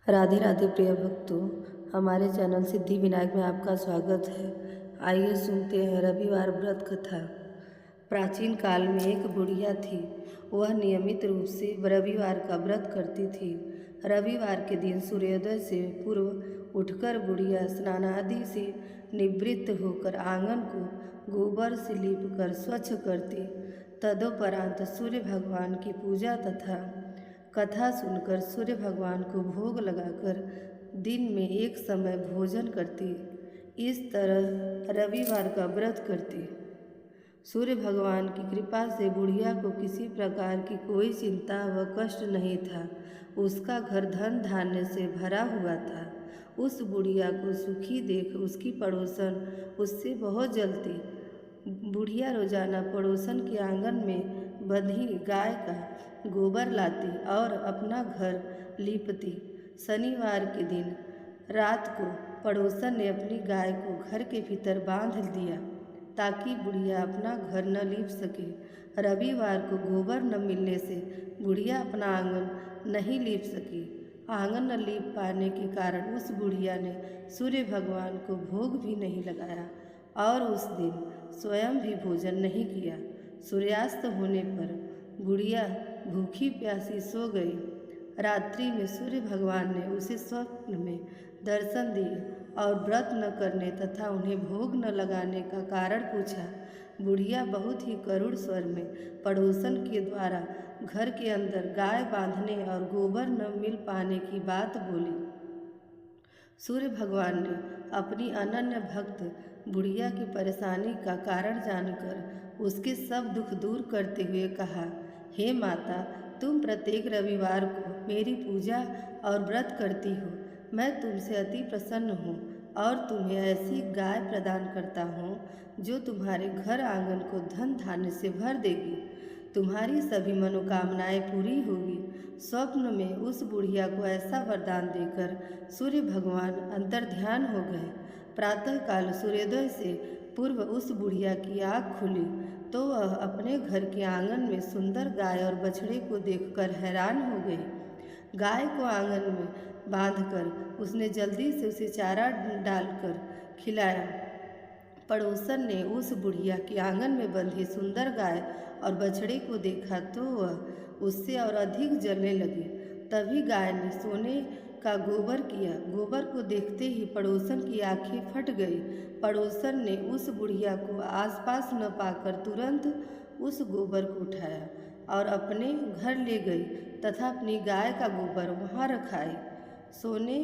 राधे राधे प्रिय भक्तों, हमारे चैनल सिद्धि विनायक में आपका स्वागत है। आइए सुनते हैं रविवार व्रत कथा। प्राचीन काल में एक बुढ़िया थी। वह नियमित रूप से रविवार का व्रत करती थी। रविवार के दिन सूर्योदय से पूर्व उठकर बुढ़िया स्नान आदि से निवृत्त होकर आंगन को गोबर से लीपकर स्वच्छ करती। तदोपरांत सूर्य भगवान की पूजा तथा कथा सुनकर सूर्य भगवान को भोग लगाकर दिन में एक समय भोजन करती। इस तरह रविवार का व्रत करती। सूर्य भगवान की कृपा से बुढ़िया को किसी प्रकार की कोई चिंता व कष्ट नहीं था। उसका घर धन धान्य से भरा हुआ था। उस बुढ़िया को सुखी देख उसकी पड़ोसन उससे बहुत जलती। बुढ़िया रोजाना पड़ोसन के आंगन में बंधी गाय का गोबर लाती और अपना घर लीपती। शनिवार के दिन रात को पड़ोसन ने अपनी गाय को घर के भीतर बांध दिया ताकि बुढ़िया अपना घर न लीप सके। रविवार को गोबर न मिलने से बुढ़िया अपना आंगन नहीं लीप सकी। आंगन न लीप पाने के कारण उस बुढ़िया ने सूर्य भगवान को भोग भी नहीं लगाया और उस दिन स्वयं भी भोजन नहीं किया। सूर्यास्त होने पर बुढ़िया भूखी प्यासी सो गई। रात्रि में सूर्य भगवान ने उसे स्वप्न में दर्शन दिए और व्रत न करने तथा उन्हें भोग न लगाने का कारण पूछा। बुढ़िया बहुत ही करुण स्वर में पड़ोसन के द्वारा घर के अंदर गाय बांधने और गोबर न मिल पाने की बात बोली। सूर्य भगवान ने अपनी अनन्य भक्त बुढ़िया की परेशानी का कारण जानकर उसके सब दुख दूर करते हुए कहा, हे माता, तुम प्रत्येक रविवार को मेरी पूजा और व्रत करती हो। मैं तुमसे अति प्रसन्न हूँ और तुम्हें ऐसी गाय प्रदान करता हूँ जो तुम्हारे घर आंगन को धन धान्य से भर देगी। तुम्हारी सभी मनोकामनाएं पूरी होगी। स्वप्न में उस बुढ़िया को ऐसा वरदान देकर सूर्य भगवान अंतर्ध्यान हो गए। प्रातःकाल सूर्योदय से पूर्व उस बुढ़िया की आँख खुली तो वह अपने घर के आंगन में सुंदर गाय और बछड़े को देखकर हैरान हो गई। गाय को आंगन में बांधकर उसने जल्दी से उसे चारा डालकर खिलाया। पड़ोसन ने उस बुढ़िया के आंगन में बंधी सुंदर गाय और बछड़े को देखा तो वह उससे और अधिक जलने लगी। तभी गाय ने सोने का गोबर किया। गोबर को देखते ही पड़ोसन की आंखें फट गई। पड़ोसन ने उस बुढ़िया को आसपास न पाकर तुरंत उस गोबर को उठाया और अपने घर ले गई तथा अपनी गाय का गोबर वहाँ रखाई। सोने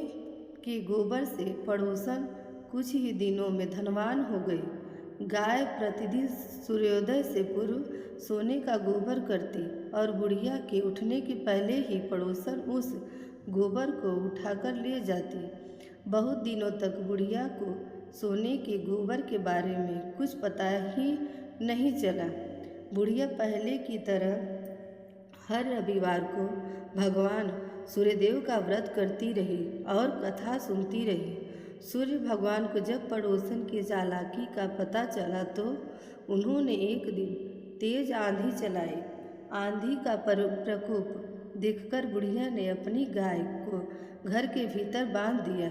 के गोबर से पड़ोसन कुछ ही दिनों में धनवान हो गई। गाय प्रतिदिन सूर्योदय से पूर्व सोने का गोबर करती और बुढ़िया के उठने के पहले ही पड़ोसन उस गोबर को उठाकर ले जाती। बहुत दिनों तक बुढ़िया को सोने के गोबर के बारे में कुछ पता ही नहीं चला। बुढ़िया पहले की तरह हर रविवार को भगवान सूर्यदेव का व्रत करती रही और कथा सुनती रही। सूर्य भगवान को जब पड़ोसन की चालाकी का पता चला तो उन्होंने एक दिन तेज आंधी चलाई। आंधी का प्रकोप देखकर बुढ़िया ने अपनी गाय को घर के भीतर बांध दिया।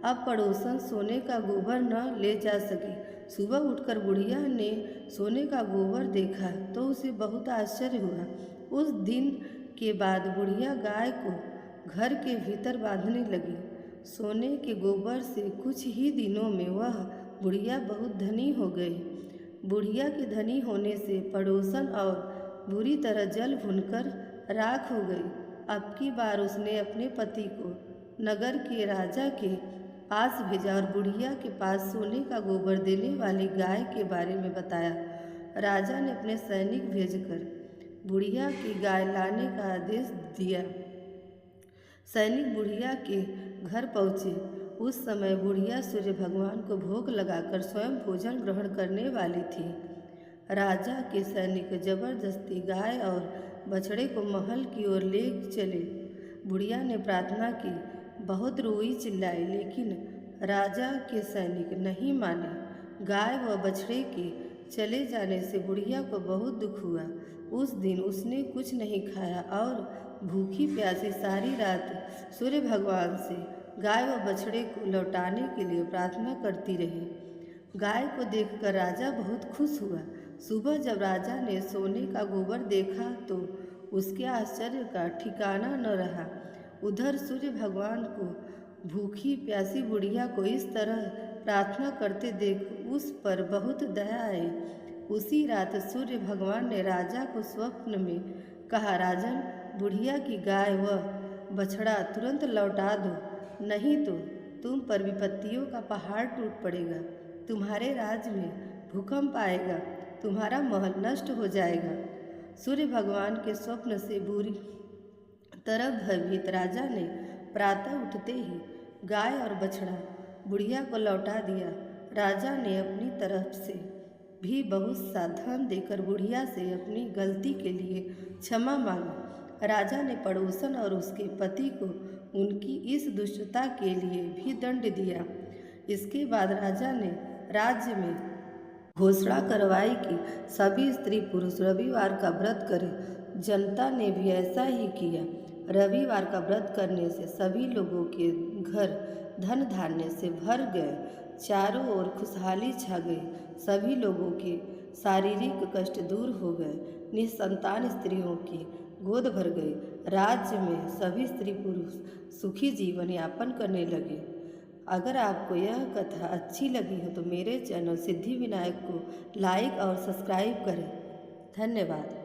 अब पड़ोसन सोने का गोबर न ले जा सकी। सुबह उठकर बुढ़िया ने सोने का गोबर देखा तो उसे बहुत आश्चर्य हुआ। उस दिन के बाद बुढ़िया गाय को घर के भीतर बांधने लगी। सोने के गोबर से कुछ ही दिनों में वह बुढ़िया बहुत धनी हो गई। बुढ़िया के धनी होने से पड़ोसन और बुरी तरह जल भुनकर राख हो गई। अब की बार उसने अपने पति को नगर के राजा के पास भेजा और बुढ़िया के पास सोने का गोबर देने वाली गाय के बारे में बताया। राजा ने अपने सैनिक भेजकर बुढ़िया की गाय लाने का आदेश दिया। सैनिक बुढ़िया के घर पहुँचे। उस समय बुढ़िया सूर्य भगवान को भोग लगाकर स्वयं भोजन ग्रहण करने वाली थी। राजा के सैनिक जबरदस्ती गाय और बछड़े को महल की ओर ले चले। बुढ़िया ने प्रार्थना की, बहुत रोई चिल्लाई, लेकिन राजा के सैनिक नहीं माने। गाय व बछड़े के चले जाने से बुढ़िया को बहुत दुख हुआ। उस दिन उसने कुछ नहीं खाया और भूखी प्यासी सारी रात सूर्य भगवान से गाय व बछड़े को लौटाने के लिए प्रार्थना करती रही। गाय को देखकर राजा बहुत खुश हुआ। सुबह जब राजा ने सोने का गोबर देखा तो उसके आश्चर्य का ठिकाना न रहा। उधर सूर्य भगवान को भूखी प्यासी बुढ़िया को इस तरह प्रार्थना करते देख उस पर बहुत दया आई। उसी रात सूर्य भगवान ने राजा को स्वप्न में कहा, राजन, बुढ़िया की गाय व बछड़ा तुरंत लौटा दो, नहीं तो तुम पर विपत्तियों का पहाड़ टूट पड़ेगा। तुम्हारे राज्य में भूकंप आएगा, तुम्हारा महल नष्ट हो जाएगा। सूर्य भगवान के स्वप्न से बुरी तरह भयभीत राजा ने प्रातः उठते ही गाय और बछड़ा बुढ़िया को लौटा दिया। राजा ने अपनी तरफ से भी बहुत सा धन देकर बुढ़िया से अपनी गलती के लिए क्षमा मांगी। राजा ने पड़ोसन और उसके पति को उनकी इस दुष्टता के लिए भी दंड दिया। इसके बाद राजा ने राज्य में घोषणा करवाई कि सभी स्त्री पुरुष रविवार का व्रत करें। जनता ने भी ऐसा ही किया। रविवार का व्रत करने से सभी लोगों के घर धन धान्य से भर गए। चारों ओर खुशहाली छा गई। सभी लोगों के शारीरिक कष्ट दूर हो गए। निसंतान स्त्रियों की गोद भर गई। राज्य में सभी स्त्री पुरुष सुखी जीवन यापन करने लगे। अगर आपको यह कथा अच्छी लगी हो तो मेरे चैनल सिद्धि विनायक को लाइक और सब्सक्राइब करें। धन्यवाद।